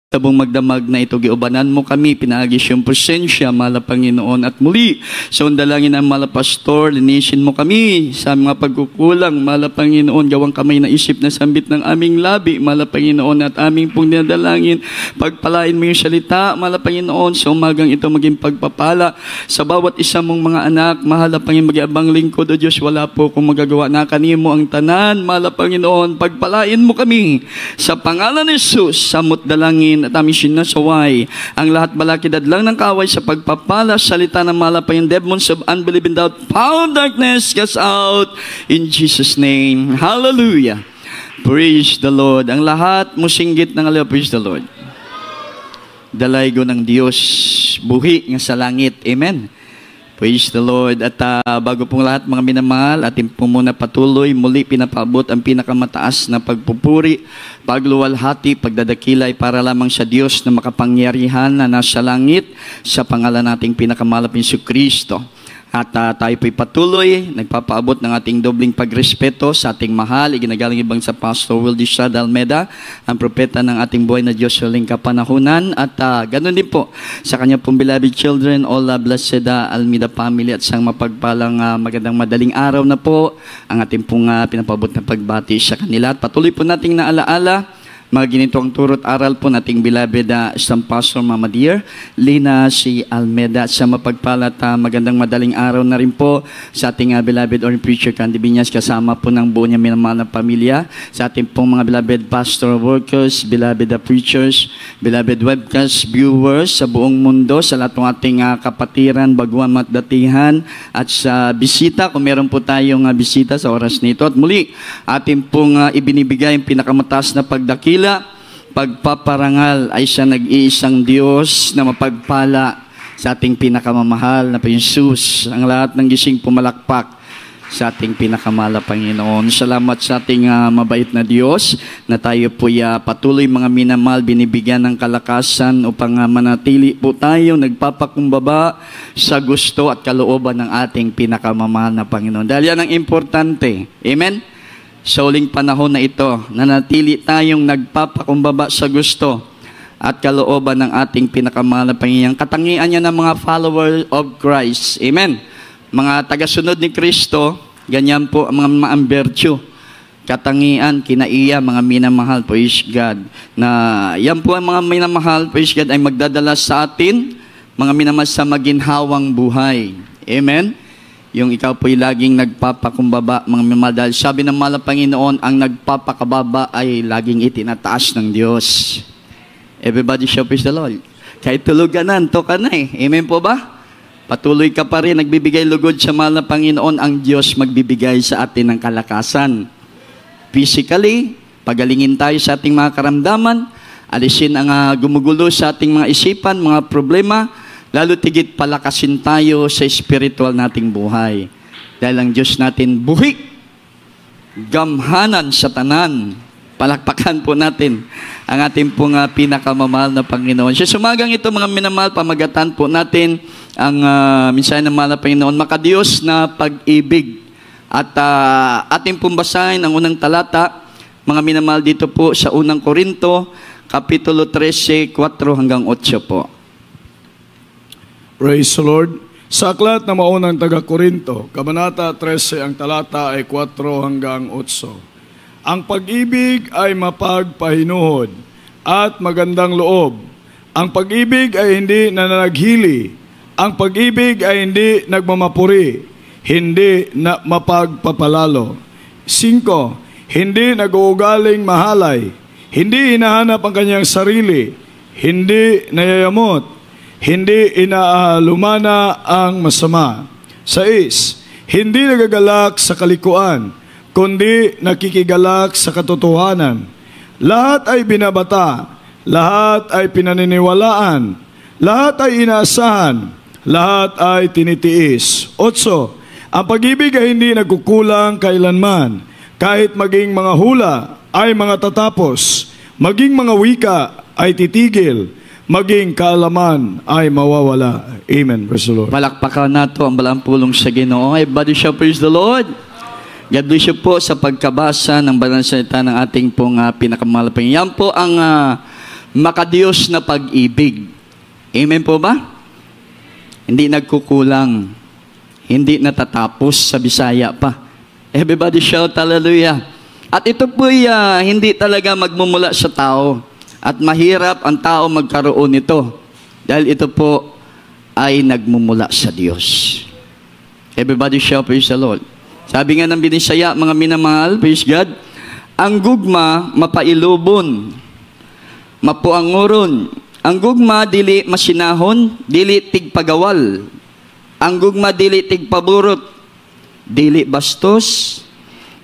Tabong magdamag na ito, giubanan mo kami, pinaagis yung presensya, mala Panginoon, at muli, sa undalangin ng mala Pastor, linisin mo kami sa mga pagkukulang, mala Panginoon, gawang kamay na isip na sambit ng aming labi, mala Panginoon, at aming pong dinadalangin, pagpalain mo yung salita, mala Panginoon, sa umagang ito maging pagpapala, sa bawat isa mong mga anak, mahala Panginoon, mag-iabang lingkod, o Diyos, wala po kung magagawa na kanimo ang tanan, mala Panginoon, pagpalain mo kami, sa pangalan ni Jesus, samot dalangin, at aming sinasaway ang lahat balakid lang ng kaway sa pagpapala salita ng malapay yung demons of unbelief and doubt, power of darkness cast out in Jesus' name. Hallelujah. Praise the Lord. Ang lahat musinggit ng alaw, praise the Lord. Dalaygo ng Diyos, buhi nga sa langit. Amen. Praise the Lord. At bago pong lahat mga minamahal, atin po muna patuloy, muli pinapaabot ang pinakamataas na pagpupuri, pagluwalhati, pagdadakilay para lamang sa Diyos na makapangyarihan na nasa langit sa pangalan nating pinakamalapit ni Kristo. At tayo po'y patuloy, nagpapaabot ng ating dobling pagrespeto sa ating mahal, iginagaling ibang sa Pastor Wildy Shad Almeda, ang propeta ng ating buhay na Diyos sa huling kapanahunan. At ganun din po sa kanya pong beloved children, all blessed Almeda family, at sang mapagpalang magandang madaling araw na po ang ating pong pinapaabot na pagbati sa kanila. At patuloy po nating naalaala mga ginitong turot aral po nating beloved isang Pastor Mama Dear Lina si Almeda, sa mapagpalat magandang madaling araw na rin po sa ating beloved or preacher Candy Binyas, kasama po ng buo niya minamahal na pamilya, sa ating pong mga beloved pastor workers, beloved preachers, beloved webcast viewers sa buong mundo, sa lahat ng ating kapatiran, baguhan, matdatihan, at sa bisita, kung meron po tayong bisita sa oras nito. At muli, ating pong ibinibigay ang pinakamataas na pagdakil, pagpaparangal ay siya nag-iisang Diyos na mapagpala sa ating pinakamamahal na Jesus. Ang lahat ng gising pumalakpak sa ating pinakamala Panginoon. Salamat sa ating mabait na Diyos na tayo po patuloy mga minamahal, binibigyan ng kalakasan upang manatili po tayo nagpapakumbaba sa gusto at kalooban ng ating pinakamamahal na Panginoon. Dahil yan ang importante. Amen? Sa uling panahon na ito, nanatili tayong nagpapakumbaba sa gusto at kalooban ng ating pinakamahal na Panginoon. Katangian niya ng mga follower of Christ. Amen. Mga tagasunod ni Kristo, ganyan po ang mga virtue. Katangian, kinaiya, mga minamahal, praise God. Na yan po ang mga minamahal, praise God, ay magdadala sa atin, mga minamahal, sa maginhawang buhay. Amen. Yung ikaw po'y laging nagpapakumbaba, mga minamahal. Sabi ng mahal na Panginoon, ang nagpapakababa ay laging itinataas ng Diyos. Everybody shall praise the Lord. Kahit tulog ka na, anto ka na eh. Amen po ba? Patuloy ka pa rin, nagbibigay lugod sa mahal na Panginoon, ang Diyos magbibigay sa atin ng kalakasan. Physically, pagalingin tayo sa ating mga karamdaman, alisin ang gumugulo sa ating mga isipan, mga problema, lalo tigit palakasin tayo sa spiritual nating buhay. Dahil ang Diyos natin buhi, gamhanan sa tanan. Palakpakan po natin ang ating pong pinakamamahal na Panginoon. Sa sumagang ito mga minamahal, pamagatan po natin ang mensahe ng mahal na Panginoon, makadiyos na pag-ibig. At ating pong basahin ang unang talata, mga minamahal, dito po sa unang Korinto, Kapitulo 13, 4 hanggang 8 po. Praise the Lord. Sa aklat na maunang taga-Korinto, Kabanata 13, ang talata ay 4 hanggang 8. Ang pag-ibig ay mapagpahinuhod at magandang loob. Ang pag-ibig ay hindi nananaghili. Ang pag-ibig ay hindi nagmamapuri. Hindi na mapagpapalalo. 5. Hindi nag-uugaling mahalay. Hindi hinahanap ang kanyang sarili. Hindi nayayamot. Hindi inaalumana ang masama. 6. Hindi nagagalak sa kalikuan, kundi nakikigalak sa katotohanan. Lahat ay binabata, lahat ay pinaniniwalaan, lahat ay inaasahan, lahat ay tinitiis. 8. Ang pag-ibig ay hindi nagkukulang kailanman, kahit maging mga hula ay mga tatapos, maging mga wika ay titigil, maging kaalaman ay mawawala. Amen. Praise the Lord. Palakpakan nato ang balang pulong sa Ginoo. Everybody shall praise the Lord. God bless you po sa pagkabasa ng banal na salita ng ating pong pinakamalapang. Yan po ang Makadiyos na pag-ibig. Amen po ba? Hindi nagkukulang. Hindi natatapos sa Bisaya pa. Everybody shout hallelujah. At ito po hindi talaga magmumula sa tao. At mahirap ang tao magkaroon nito. Dahil ito po ay nagmumula sa Diyos. Everybody shout praise the Lord. Sabi nga ng Binisaya, mga minamahal, praise God, ang gugma mapailubon, mapuanguron. Ang gugma dili masinahon, dili tigpagawal. Ang gugma dili tigpaburot, dili bastos,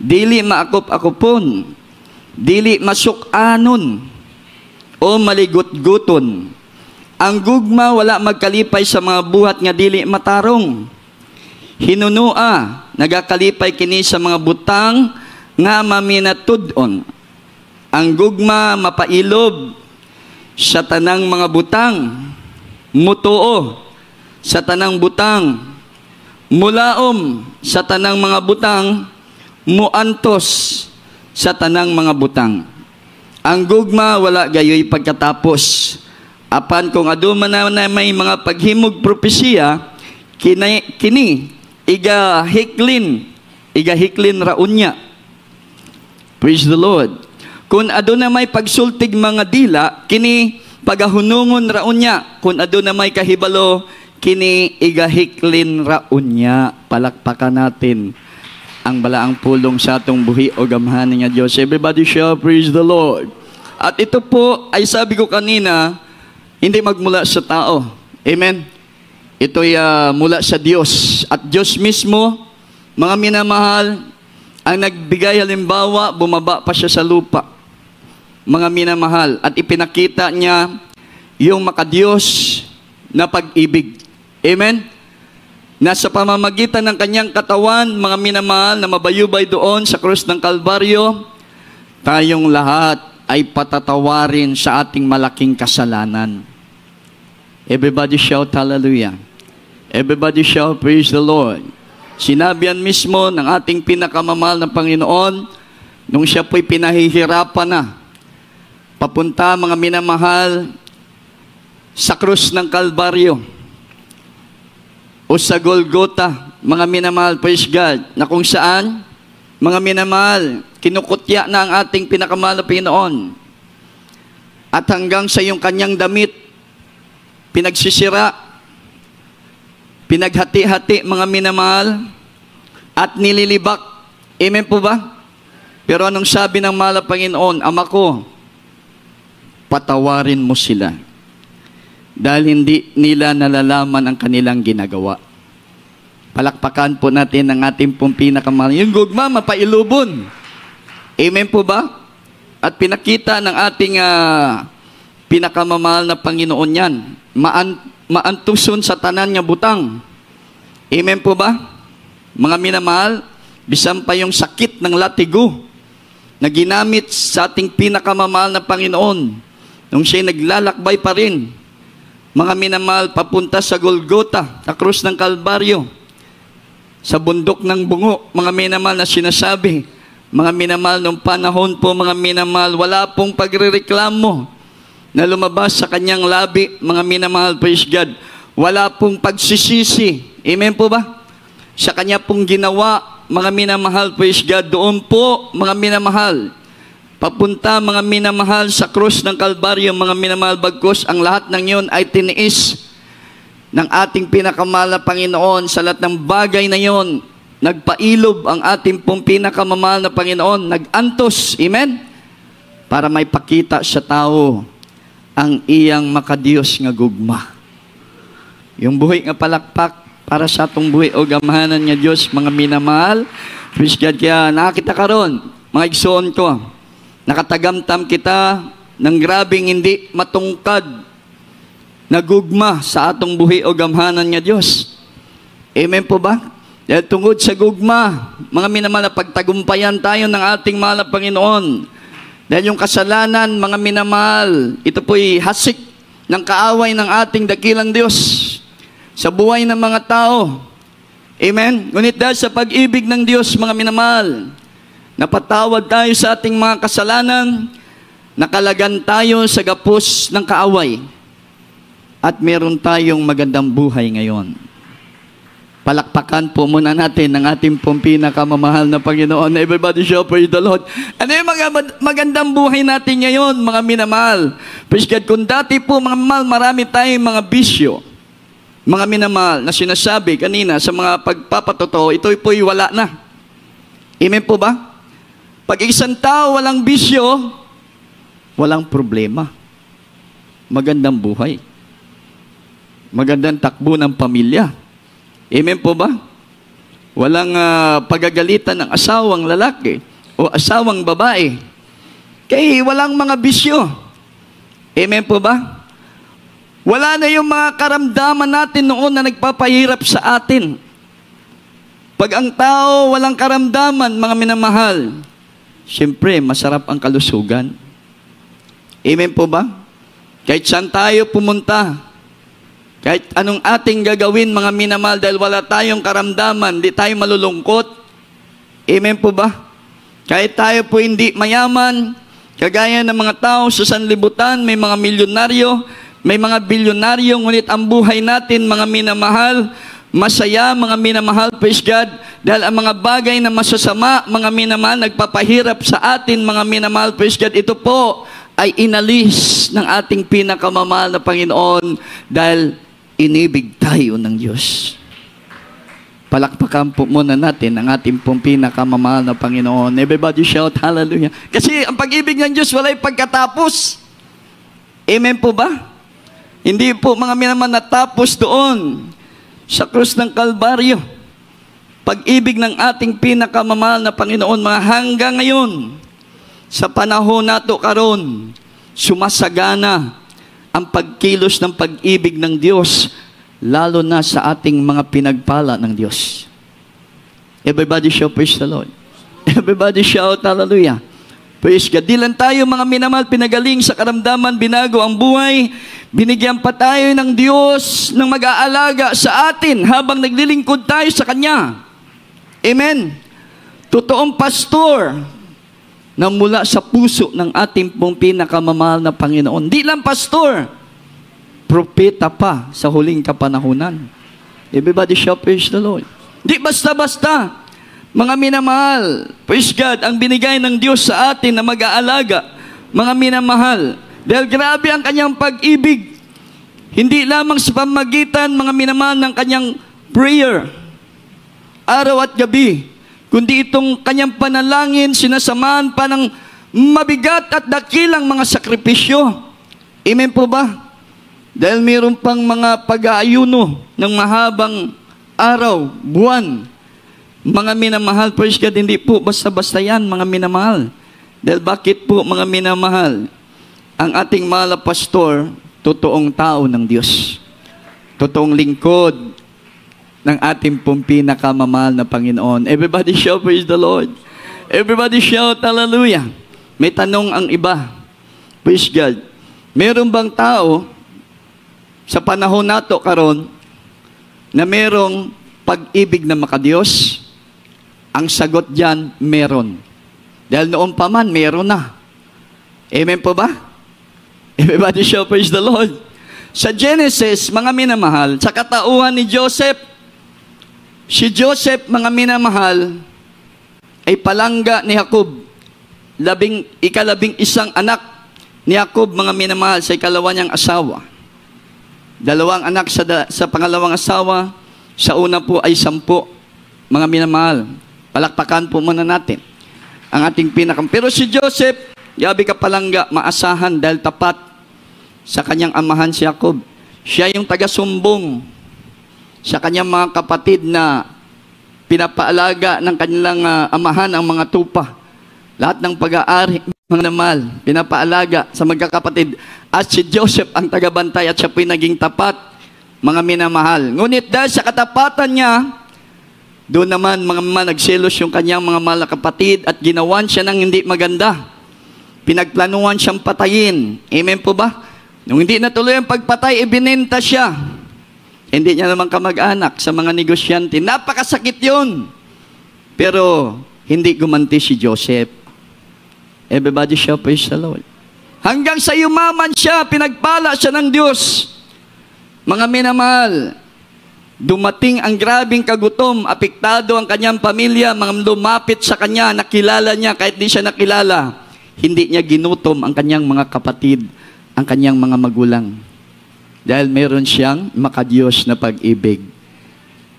dili maakop-akopon, dili masukanon, o maligot-guton. Ang gugma wala magkalipay sa mga buhat nga dili matarong. Hinunua, nagakalipay kini sa mga butang nga maminatud-on. Ang gugma mapailob sa tanang mga butang, mutuo sa tanang butang, mulaom sa tanang mga butang, muantos sa tanang mga butang. Ang gugma wala gayoy pagkatapos. Apan kung aduman na may mga paghimog propesiya, kini iga hiklin raunya. Praise the Lord. Kung aduna may pagsultig mga dila, kini pagahunungon raunya. Kung aduna may kahibalo, kini iga hiklin raunya. Palakpakan natin ang balaang pulong sa atong buhi o gamhanan nga Diyos. Everybody shall praise the Lord. At ito po ay sabi ko kanina, hindi magmula sa tao. Amen? Ito'y mula sa Diyos. At Diyos mismo, mga minamahal, ang nagbigay halimbawa, bumaba pa siya sa lupa. Mga minamahal. At ipinakita niya yung makadiyos na pag-ibig. Amen? Nasa pamamagitan ng kanyang katawan, mga minamahal, na mabayubay doon sa krus ng Kalbaryo, tayong lahat ay patatawarin sa ating malaking kasalanan. Everybody shout hallelujah. Everybody shout praise the Lord. Sinabihan mismo ng ating pinakamamahal na Panginoon nung siya po'y pinahihirapan na papunta, mga minamahal, sa krus ng Kalbaryo o sa Golgota, mga minamahal, praise God, na kung saan, mga minamahal, kinukutya na ang ating pinakamahal na Panginoon. At hanggang sa yung kanyang damit, pinagsisira, pinaghati-hati, mga minamahal, at nililibak. Amen po ba? Pero anong sabi ng mahal na Panginoon? Ama ko, patawarin mo sila. Dahil hindi nila nalalaman ang kanilang ginagawa. Palakpakan po natin ang ating pong pinakamahal. Yung gugma, mapailubon. Amen po ba? At pinakita ng ating pinakamamahal na Panginoon yan. Maantuson sa tanan niya butang. Amen po ba? Mga minamahal, bisan pa yung sakit ng latigo na ginamit sa ating pinakamamahal na Panginoon nung siya'y naglalakbay pa rin. Mga minamahal, papunta sa Golgota, sa krus ng Kalbaryo, sa bundok ng bungo, mga minamahal na sinasabi, mga minamahal, nung panahon po, mga minamahal, wala pong pagrereklamo na lumabas sa kanyang labi, mga minamahal, praise God. Wala pong pagsisisi. Amen po ba? Sa kanya pong ginawa, mga minamahal, praise God. Doon po, mga minamahal, papunta, mga minamahal, sa krus ng Kalbaryo, mga minamahal, bagkos, ang lahat ng yun ay tiniis ng ating pinakamahal na Panginoon. Sa lahat ng bagay na yun, nagpailob ang ating pong pinakamamahal na Panginoon. Nag-antos. Amen? Para may pakita sa tao ang iyang makadiyos nga gugma. Yung buhi nga palakpak para sa atong buhi o gamhanan nga Diyos, mga minamahal. Praise God. Kaya nakakita karon, mga igsoon ko, nakatagamtam kita ng grabing hindi matungkad na gugma sa atong buhi o gamhanan nga Diyos. Amen po ba? Dahil tungod sa gugma, mga minamahal, pagtagumpayan tayo ng ating mahal na Panginoon. Dahil yung kasalanan, mga minamahal, ito po'y hasik ng kaaway ng ating dakilang Diyos sa buhay ng mga tao. Amen? Ngunit dahil sa pag-ibig ng Diyos, mga minamahal, napatawad tayo sa ating mga kasalanan Nakalagan tayo sa gapos ng kaaway. At meron tayong magandang buhay ngayon. Palakpakan po muna natin ang ating pong pinakamamahal na Panginoon. Everybody shout praise the Lord. Ano yung mga magandang buhay natin ngayon, mga minamahal? Praise God, kung dati po, mga minamahal, marami tayong mga bisyo. Mga minamahal na sinasabi kanina sa mga pagpapatotoo, ito po'y wala na. Amen po ba? Pag isang tao walang bisyo, walang problema. Magandang buhay. Magandang takbo ng pamilya. Amen po ba? Walang pagagalitan ng asawang lalaki o asawang babae. Kaya walang mga bisyo. Amen po ba? Wala na yung mga karamdaman natin noon na nagpapahirap sa atin. Pag ang tao walang karamdaman, mga minamahal, siyempre masarap ang kalusugan. Amen po ba? Kahit saan tayo pumunta, kahit anong ating gagawin, mga minamahal, dahil wala tayong karamdaman, di tayo malulungkot. Amen po ba? Kahit tayo po hindi mayaman, kagaya ng mga tao sa sanlibutan, may mga milyonaryo, may mga bilyonaryo, ngunit ang buhay natin, mga minamahal, masaya, mga minamahal, praise God, dahil ang mga bagay na masasama, mga minamahal, nagpapahirap sa atin, mga minamahal, praise God, ito po ay inalis ng ating pinakamamahal na Panginoon dahil inibig tayo ng Diyos. Palakpakan po muna natin ang ating pong pinakamamahal na Panginoon. Everybody shout hallelujah. Kasi ang pag-ibig ng Diyos wala'y pagkatapos. Amen po ba? Hindi po mga minaman natapos doon sa krus ng Kalbaryo. Pag-ibig ng ating pinakamamahal na Panginoon mga hanggang ngayon, sa panahon nato karon, sumasagana ang pagkilos ng pag-ibig ng Diyos, lalo na sa ating mga pinagpala ng Diyos. Everybody shout praise the Lord. Everybody shout hallelujah. Praise God. Di lang tayo mga minamahal, pinagaling sa karamdaman, binago ang buhay, binigyan pa tayo ng Diyos ng mag-aalaga sa atin habang naglilingkod tayo sa Kanya. Amen. Totoong pastor na mula sa puso ng ating pong pinakamamahal na Panginoon. Di lang pastor, propeta pa sa huling kapanahunan. Everybody shout praise the Lord. Di basta-basta, mga minamahal, praise God, ang binigay ng Diyos sa atin na mag-aalaga, mga minamahal, dahil grabe ang kanyang pag-ibig, hindi lamang sa pamagitan, mga minamahal, ng kanyang prayer, araw at gabi, kundi itong kanyang panalangin, sinasamahan pa ng mabigat at dakilang mga sakripisyo. Amen po ba? Dahil mayroon pang mga pag-aayuno ng mahabang araw, buwan. Mga minamahal, praise God, hindi po basta-basta yan, mga minamahal. Dahil bakit po, mga minamahal, ang ating mahal na pastor, totoong tao ng Diyos. Totoong lingkod ng ating pong pinakamamahal na Panginoon. Everybody shout praise the Lord. Everybody shout hallelujah. May tanong ang iba. Praise God. Meron bang tao sa panahon nato karon na merong pag-ibig na makadiyos? Ang sagot diyan, meron. Dahil noon pa man, meron na. Amen po ba? Everybody shout praise the Lord. Sa Genesis, mga minamahal, sa katauhan ni Joseph, si Joseph, mga minamahal, ay palangga ni Jacob, ikalabing-isang anak ni Jacob, mga minamahal, sa ikalawa niyang asawa. 2 anak sa pangalawang asawa, sa una po ay 10, mga minamahal. Palakpakan po muna natin ang ating pinakam. Pero si Joseph, gabi ka palangga, maasahan dahil tapat sa kanyang amahan si Jacob. Siya yung taga-sumbong sa kanyang mga kapatid na pinapaalaga ng kanilang amahan ang mga tupa. Lahat ng pag-aari, mga namal, pinapaalaga sa magkakapatid. At si Joseph ang tagabantay at siya po'y naging tapat, mga minamahal. Ngunit dahil sa katapatan niya, doon naman mga nagselos yung kanyang mga mahal na kapatid at ginawan siya ng hindi maganda. Pinagplanuhan siyang patayin. Amen po ba? Nung hindi natuloy ang pagpatay, ibinenta siya. Hindi niya naman kamag-anak sa mga negosyante. Napakasakit yun. Pero hindi gumanti si Joseph. Everybody shout praise the Lord. Hanggang sa yumaman siya, pinagpala siya ng Diyos. Mga minamahal, dumating ang grabing kagutom, apektado ang kanyang pamilya, mga lumapit sa kanya, nakilala niya, kahit di siya nakilala, hindi niya ginutom ang kanyang mga kapatid, ang kanyang mga magulang. Dahil meron siyang makadiyos na pag-ibig.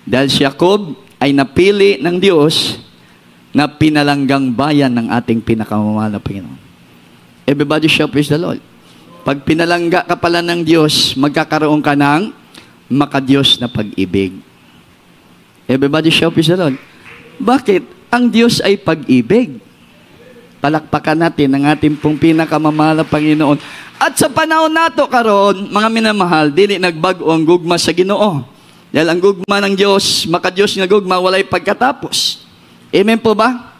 Dahil si Jacob ay napili ng Diyos na pinalanggang bayan ng ating pinakamamahal na Panginoon. Everybody shout praise the Lord. Pag pinalangga ka pala ng Diyos, magkakaroon ka ng makadiyos na pag-ibig. Everybody shout praise the Lord. Bakit? Ang Diyos ay pag-ibig. Palakpakan natin ang ating pong pinakamamahal na Panginoon. At sa panahon nato karon, mga minamahal, dili nagbago ang gugma sa Ginoo. Dahil ang gugma ng Diyos, makadiyos nga gugma, walay pagkatapos. Amen po ba?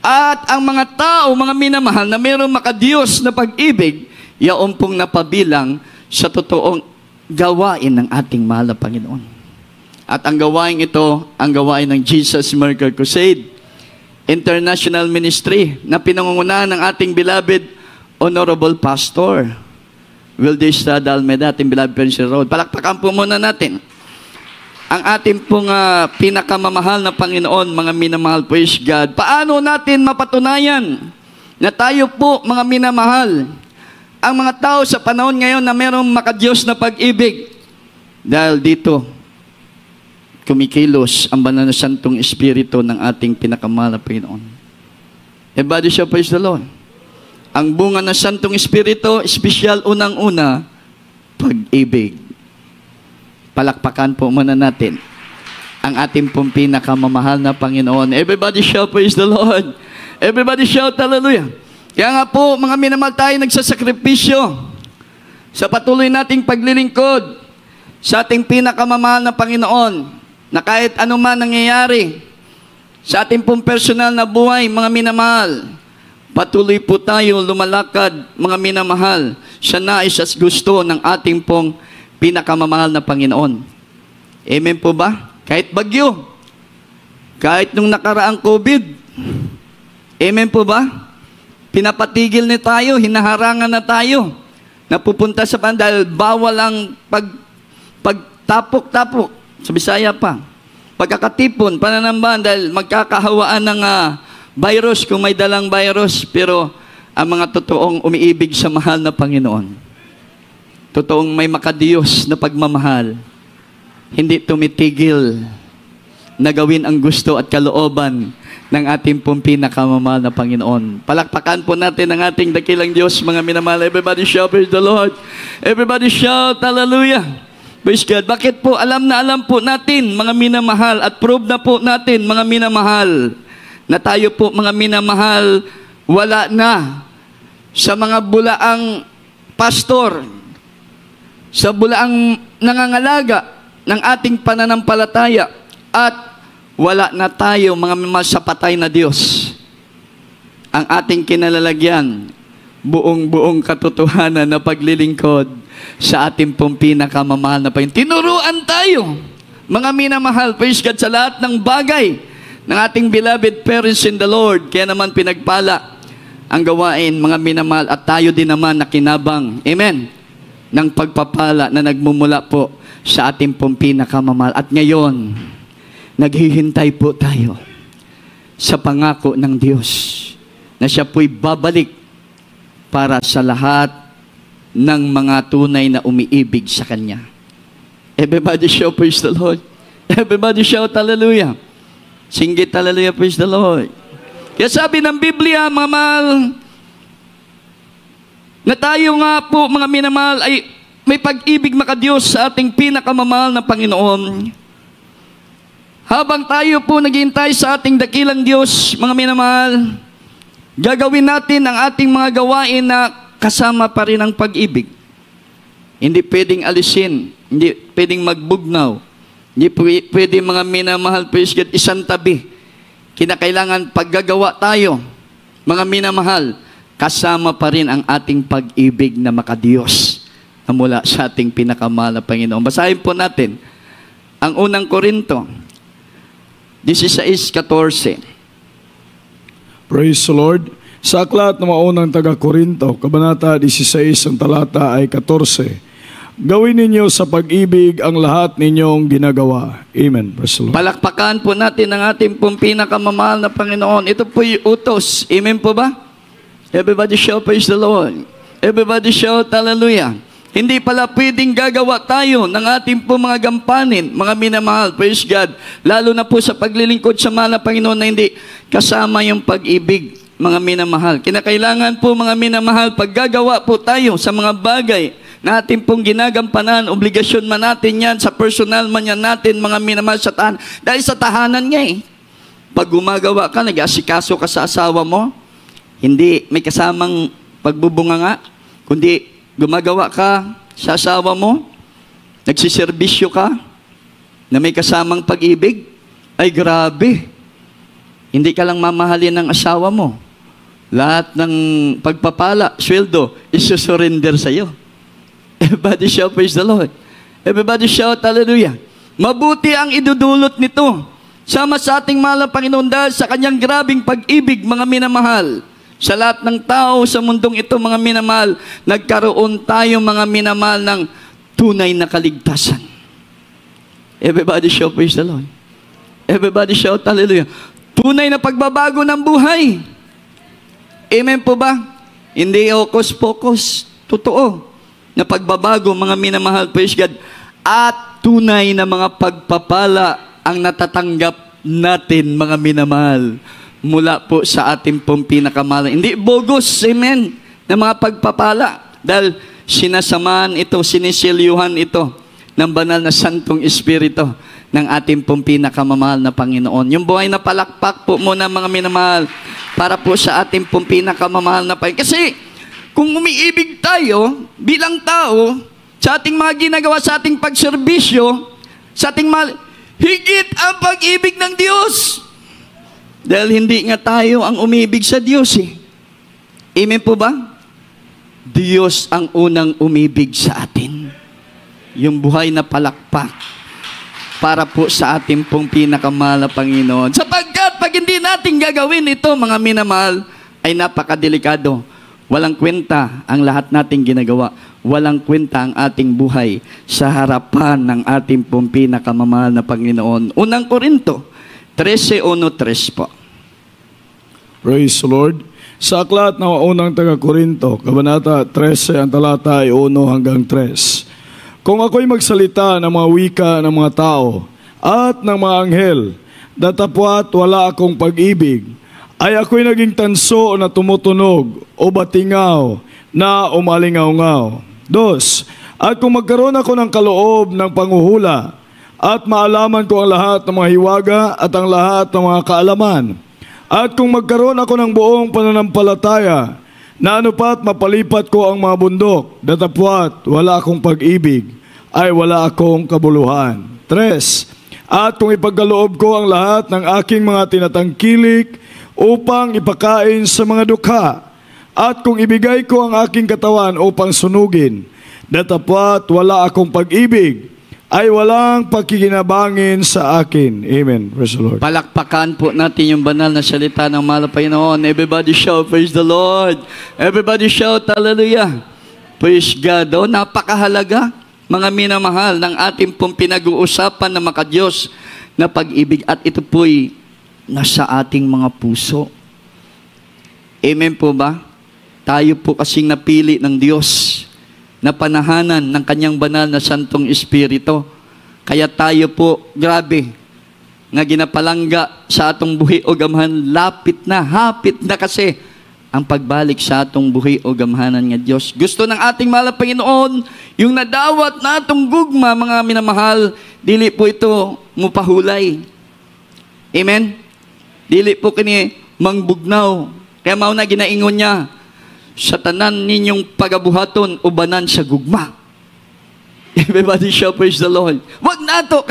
At ang mga tao, mga minamahal, na mayroong makadiyos na pag-ibig, yaon pong napabilang sa totoong gawain ng ating mahal na Panginoon. At ang gawain ito, ang gawain ng Jesus Miracle Crusade International Ministry na pinangungunahan ng ating beloved Honorable Pastor Wilder Estrada Almeida, ating beloved Prince Road. Palakpakan po muna natin ang ating pong pinakamamahal na Panginoon, mga minamahal, praise God. Paano natin mapatunayan na tayo po, mga minamahal, ang mga tao sa panahon ngayon na mayroong makadiyos na pag-ibig? Dahil dito, kumikilos ang banal na Santong Espiritu ng ating pinakamahal na Panginoon. Everybody shall praise the Lord. Ang bunga ng Santong Espiritu, espesyal unang-una, pag-ibig. Palakpakan po muna natin ang ating pong pinakamamahal na Panginoon. Everybody shall praise the Lord. Everybody shout hallelujah. Kaya nga po, mga minamahal, tayo nagsasakripisyo sa patuloy nating paglilingkod sa ating pinakamamahal na Panginoon, na kahit anuman nangyayari sa ating pong personal na buhay, mga minamahal, patuloy po tayo lumalakad, mga minamahal, sa nais at gusto ng ating pong pinakamamahal na Panginoon. Amen po ba? Kahit bagyo, kahit nung nakaraang COVID, amen po ba? Pinapatigil na tayo, hinaharangan na tayo, napupunta sa dahil bawal ang pagtapok-tapok, sa Bisaya pa, pagkakatipon, pananambahan, dahil magkakahawaan ng virus kung may dalang virus. Pero ang mga totoong umiibig sa mahal na Panginoon, totoong may makadiyos na pagmamahal, hindi tumitigil na gawin ang gusto at kalooban ng ating pong pinakamamahal na Panginoon. Palakpakan po natin ang ating dakilang Diyos, mga minamahal. Everybody shout praise the Lord. Everybody shout hallelujah. Praise God. Bakit po? Alam na alam po natin, mga minamahal, at prove na po natin, mga minamahal, na tayo po, mga minamahal, wala na sa mga bulaang pastor, sa bulaang nangangalaga ng ating pananampalataya, at wala na tayo, mga minamahal, sa patay na Diyos. Ang ating kinalalagyan, buong-buong katotohanan na paglilingkod sa ating pong pinakamamahal na Panginoon. Tinuruan tayo, mga minamahal, praise God, sa lahat ng bagay ng ating beloved parents in the Lord. Kaya naman pinagpala ang gawain, mga minamahal, at tayo din naman nakinabang, amen, ng pagpapala na nagmumula po sa ating pong pinakamamahal. At ngayon, naghihintay po tayo sa pangako ng Diyos na siya po'y babalik para sa lahat ng mga tunay na umiibig sa Kanya. Everybody shout praise the Lord. Everybody shout hallelujah. Singgit hallelujah, praise the Lord. Kaya sabi ng Biblia, mga mahal, na tayo nga po, mga minamahal, ay may pag-ibig makadiyos sa ating pinakamamahal na Panginoon. Habang tayo po naghihintay sa ating dakilang Diyos, mga minamahal, gagawin natin ang ating mga gawain na kasama pa rin ang pag-ibig. Hindi pwedeng alisin, hindi pwedeng magbugnaw, hindi pwedeng, mga minamahal, praise God, isang tabi. Kinakailangan paggagawa tayo, mga minamahal, kasama pa rin ang ating pag-ibig na makadiyos na mula sa ating pinakamahal na Panginoon. Basahin po natin ang unang Korinto 16:14. Praise the Lord. Sa aklat ng maunang taga-Korinto, Kabanata 16, ang talata ay 14, gawin ninyo sa pag-ibig ang lahat ninyong ginagawa. Amen. Praise the Lord. Palakpakan po natin ang ating pong pinakamamahal na Panginoon. Ito po yung utos. Amen po ba? Everybody shout, praise the Lord. Everybody shout, hallelujah. Hindi pala pwedeng gagawa tayo ng ating po mga gampanin, mga minamahal, praise God. Lalo na po sa paglilingkod sa mahal na Panginoon na hindi kasama yung pag-ibig, mga minamahal. Kinakailangan po mga minamahal, paggagawa po tayo sa mga bagay na ating pong ginagampanan, obligasyon man natin yan, sa personal man yan natin, mga minamahal sa tahanan. Dahil sa tahanan nga eh. Pag gumagawa ka, nag-asikaso ka sa asawa mo, hindi may kasamang pagbubunga nga, kundi gumagawa ka sa asawa mo, nagsiservisyo ka, na may kasamang pag-ibig, ay grabe. Hindi ka lang mamahalin ng asawa mo. Lahat ng pagpapala, sweldo, isusurrender sa iyo. Everybody shout, praise the Lord. Everybody shout, hallelujah. Mabuti ang idudulot nito. Sama sa ating mahal na Panginoon dahil sa kanyang grabing pag-ibig, mga minamahal. Sa lahat ng tao sa mundong ito, mga minamahal, nagkaroon tayo, mga minamahal, ng tunay na kaligtasan. Everybody shout, praise the Lord. Everybody shout, hallelujah. Tunay na pagbabago ng buhay. Amen po ba? Hindi hocus-pocus. Totoo na pagbabago, mga minamahal, praise God. At tunay na mga pagpapala ang natatanggap natin, mga minamahal, mula po sa ating pong pinakamahal. Hindi bogus, amen, na mga pagpapala. Dahil sinasamahan ito, sinisilyuhan ito ng banal na Santong Espiritu ng ating pong pinakamamahal na Panginoon. Yung buhay na palakpak po muna, mga minamahal, para po sa ating pong pinakamamahal na Panginoon. Kasi kung umiibig tayo bilang tao sa ating mga ginagawa, sa ating pagserbisyo, sa ating higit ang pag-ibig ng Diyos. Dahil hindi nga tayo ang umibig sa Diyos eh. Amen po ba? Diyos ang unang umibig sa atin. Yung buhay na palakpak para po sa ating pong pinakamahal na Panginoon. Sapagkat pag hindi natin gagawin ito, mga minamahal, ay napakadelikado. Walang kwenta ang lahat nating ginagawa. Walang kwenta ang ating buhay sa harapan ng ating pong pinakamamahal na Panginoon. Unang Korinto 13:1-3 po. Praise the Lord. Sa aklat ng unang taga-Korinto, Kabanata 13, ang talata ay 1-3. Kung ako'y magsalita ng mga wika ng mga tao at ng mga anghel, datapwat wala akong pag-ibig, ay ako'y naging tanso na tumutunog o batingaw na umalingaw-ngaw. 2. At kung magkaroon ako ng kaloob ng panghuhula at maalaman ko ang lahat ng mga hiwaga at ang lahat ng mga kaalaman, at kung magkaroon ako ng buong pananampalataya na anupat mapalipat ko ang mga bundok, datapwat wala akong pag-ibig, ay wala akong kabuluhan. 3. At kung ipagkaloob ko ang lahat ng aking mga tinatangkilik upang ipakain sa mga dukha, at kung ibigay ko ang aking katawan upang sunugin, datapwat wala akong pag-ibig, ay walang pagkikinabangin sa akin. Amen. Praise the Lord. Palakpakan po natin yung banal na salita ng mahal na Panginoon. Everybody shout, praise the Lord. Everybody shout, hallelujah. Praise God. Oh, napakahalaga, mga minamahal, ng ating pong pinag-uusapan na makadiyos na pag-ibig. At ito po'y nasa ating mga puso. Amen po ba? Tayo po kasing napili ng Diyos na panahanan ng kanyang banal na Santong Espiritu. Kaya tayo po, grabe, nga ginapalangga sa atong buhi o gamhan, hapit na kasi ang pagbalik sa atong buhi o gamhanan nga Diyos. Gusto ng ating mahal na Panginoon, yung nadawat na atong gugma, mga minamahal, dili po ito mupahulay. Amen? Dili po kini mangbugnaw. Kaya mao na ginaingon niya, sa tanan ninyong pagabuhaton ubanan sa gugma. Everybody shout, praise the Lord. Wag na ito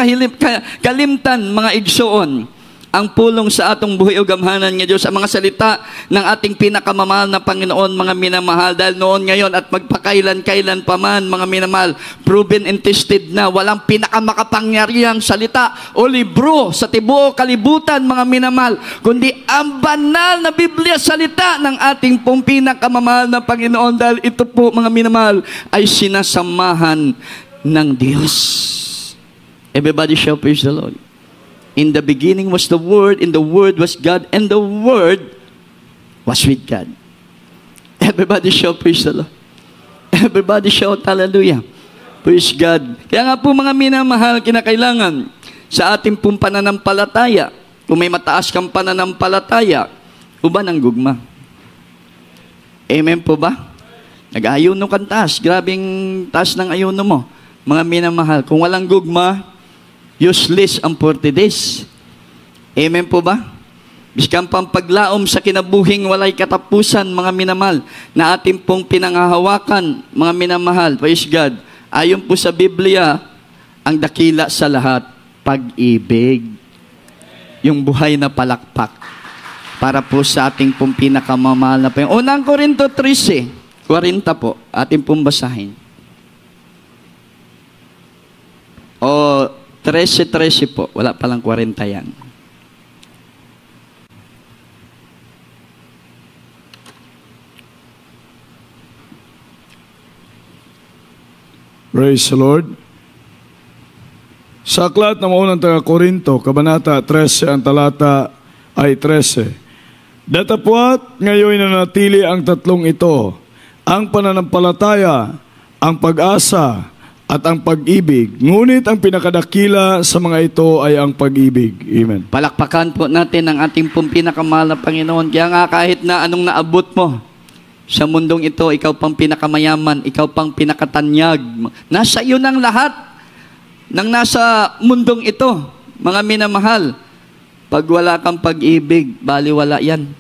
kalimtan, mga igsoon. ang pulong sa atong buhay o gamhanan nga Diyos, ang mga salita ng ating pinakamamahal na Panginoon, mga minamahal, dahil noon, ngayon, at magpakailan-kailan pa man, mga minamahal, proven and tested na, walang pinakamakapangyarihang salita o libro sa tibuok kalibutan, mga minamahal, kundi ang banal na Biblia, salita ng ating pong pinakamamahal na Panginoon, dahil ito po, mga minamahal, ay sinasamahan ng Diyos. Everybody shout, praise the Lord. In the beginning was the Word, and the Word was God, and the Word was with God. Everybody shout, praise the Lord. Everybody shout, hallelujah. Praise God. Kaya nga po, mga minamahal, kinakailangan sa ating pong pananampalataya, kung may mataas kang pananampalataya, uban ang gugma. Amen po ba? Nag-ayuno kang taas. Grabing taas ng ayuno mo. Mga minamahal, kung walang gugma, useless ang 40 days. Amen po ba? Biskang pampaglaom sa kinabuhing walay katapusan, mga minamahal, na ating pong pinanghahawakan, mga minamahal, praise God. Ayon po sa Biblia, ang dakila sa lahat, pag-ibig. Yung buhay na palakpak. Para po sa ating pong pinakamamahal na Panginoon. Unang Korinto 13, 40 po, ating pong basahin. O 13 po. Wala palang 40 yan. Praise the Lord. Sa aklat ng unang taga-Korinto, Kabanata 13, ang talata ay 13. Datapwat ngayon nanatili ang tatlong ito, ang pananampalataya, ang pag-asa, at ang pag-ibig. Ngunit ang pinakadakila sa mga ito ay ang pag-ibig. Amen. Palakpakan po natin ang ating pong pinakamahal na Panginoon. Kaya nga kahit na anong naabot mo sa mundong ito, ikaw pang pinakamayaman, ikaw pang pinakatanyag. Nasa iyo ng lahat ng nasa mundong ito, mga minamahal. Pag wala kang pag-ibig, baliwala yan.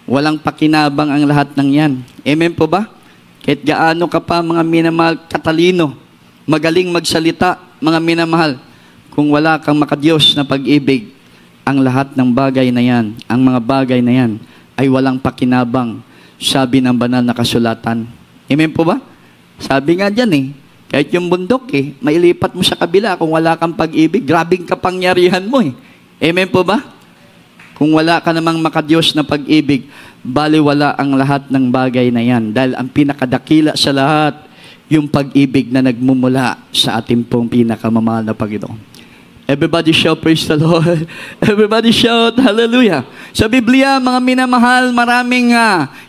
Walang pakinabang ang lahat ng yan. Amen po ba? Kahit gaano ka pa, mga minamahal, katalino, magaling magsalita, mga minamahal, kung wala kang makadiyos na pag-ibig, ang lahat ng bagay na yan, ang mga bagay na yan, ay walang pakinabang, sabi ng banal na kasulatan. Amen po ba? Sabi nga dyan kahit yung bundok mailipat mo sa kabila kung wala kang pag-ibig, grabing kapangyarihan mo Amen po ba? Kung wala ka namang makadiyos na pag-ibig, baliwala ang lahat ng bagay na yan. Dahil ang pinakadakila sa lahat, yung pag-ibig na nagmumula sa ating pong pinakamamahal na Panginoon. Everybody shout, praise the Lord. Everybody shout, hallelujah. Sa Biblia, mga minamahal, maraming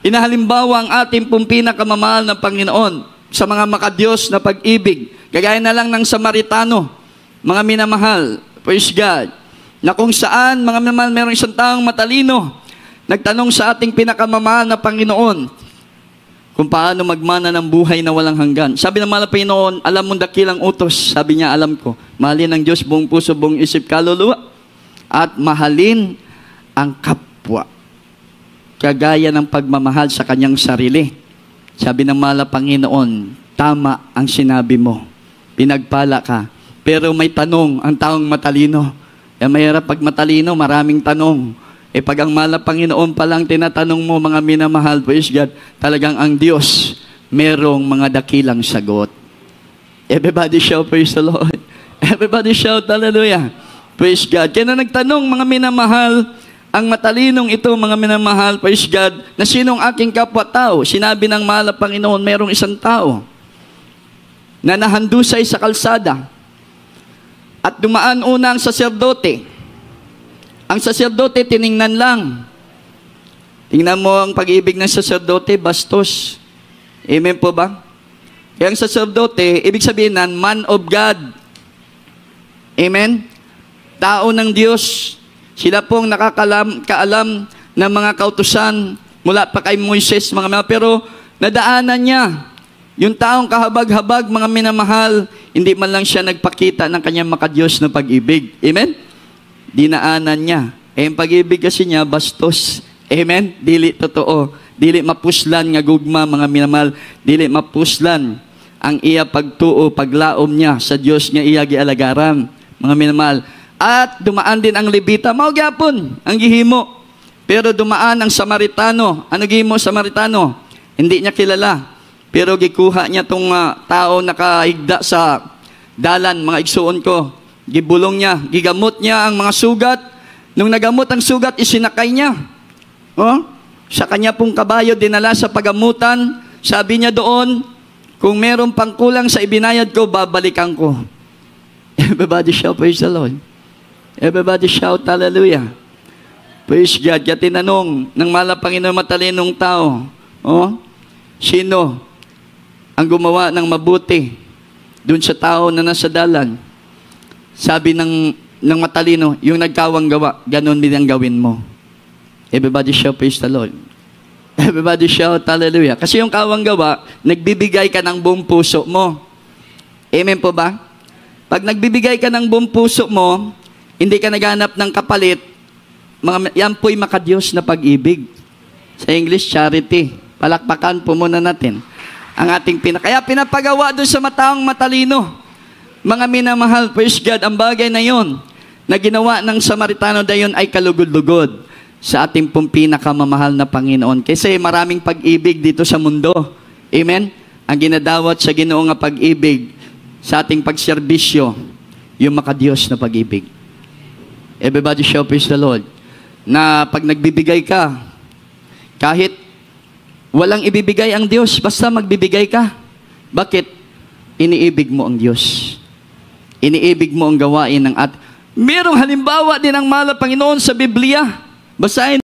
inahalimbawa ang ating pong pinakamamahal na Panginoon sa mga makadiyos na pag-ibig. Kagaya na lang ng Samaritano, mga minamahal, praise God, na kung saan, mga minamahal, mayroong isang taong matalino, nagtanong sa ating pinakamamahal na Panginoon, kung paano magmana ng buhay na walang hanggan. Sabi ng mahal na Panginoon, alam mong dakilang utos. Sabi niya, alam ko. Mahalin ng Diyos buong puso, buong isip, kaluluwa. At mahalin ang kapwa. Kagaya ng pagmamahal sa kanyang sarili. Sabi ng mahal na Panginoon, tama ang sinabi mo. Pinagpala ka. Pero may tanong ang taong matalino. Mahirap pag matalino, maraming tanong. Pag ang mahal na Panginoon palang tinatanong mo, mga minamahal, praise God, talagang ang Diyos, merong mga dakilang sagot. Everybody shout, praise the Lord. Everybody shout, hallelujah. Praise God. Kaya na nagtanong, mga minamahal, ang matalinong ito, mga minamahal, praise God, na sinong aking kapwa-tao? Sinabi ng mahal na Panginoon, merong isang tao na nahandusay sa kalsada at dumaan una ang saserdote. Ang saserdote, tiningnan lang. Tingnan mo ang pag-ibig ng saserdote, bastos. Amen po ba? Kaya ang saserdote, ibig sabihin nan, man of God. Amen? Tao ng Diyos. Sila pong kaalam ng mga kautusan mula pa kay Moises, pero nadaanan niya. Yung taong kahabag-habag, mga minamahal, hindi man lang siya nagpakita ng kanyang makadiyos na pag-ibig. Amen? Dinaanan niya. Ang pag-ibig kasi niya, bastos. Amen? Dili totoo. Dili mapuslan nga gugma, mga minamahal. Dili mapuslan ang iya pagtuo, paglaom niya sa Diyos nga iya gialagaran. Mga minamahal, At dumaan din ang Levita. Mao gyapon ang gihimo. Pero dumaan ang Samaritano. Ano gihimo Samaritano? Hindi niya kilala. Pero gikuha niya tong tao nakahigda sa dalan, mga igsuon ko. Gibulong niya, gigamot niya ang mga sugat. Nung nagamot ang sugat, isinakay niya. Oh? Sa kanya pong kabayo, dinala sa pagamutan. Sabi niya doon, kung meron pang kulang sa ibinayad ko, babalikan ko. Everybody shout, praise the Lord. Everybody shout, hallelujah. Praise God. Kaya tinanong ng Panginoon matalinong tao, oh, sino ang gumawa ng mabuti doon sa tao na nasa dalan? Sabi ng matalino, yung nagkawang gawa, ganun din ang gawin mo. Everybody shout, praise the Lord. Everybody shout, hallelujah. Kasi yung kawang gawa, nagbibigay ka ng buong puso mo. Amen po ba? Pag nagbibigay ka ng buong puso mo, hindi ka naghanap ng kapalit, yan po'y makadiyos na pag-ibig. Sa English, charity. Palakpakan po muna natin ang ating kaya pinapagawa doon sa mataong matalino. Mga minamahal, praise God, ang bagay na yon na ginawa ng Samaritano dayon ay kalugod-lugod sa ating pong pinakamamahal na Panginoon. Kasi maraming pag-ibig dito sa mundo. Amen? Ang ginadawat sa Ginoo nga pag-ibig sa ating pagserbisyo, yung makadiyos na pag-ibig. Everybody shout, praise the Lord. Na pag nagbibigay ka, kahit walang ibibigay ang Diyos, basta magbibigay ka. Bakit? Iniibig mo ang Diyos. Iniibig mo ang gawain ng Merong halimbawa din ang Panginoon sa Biblia. Basahin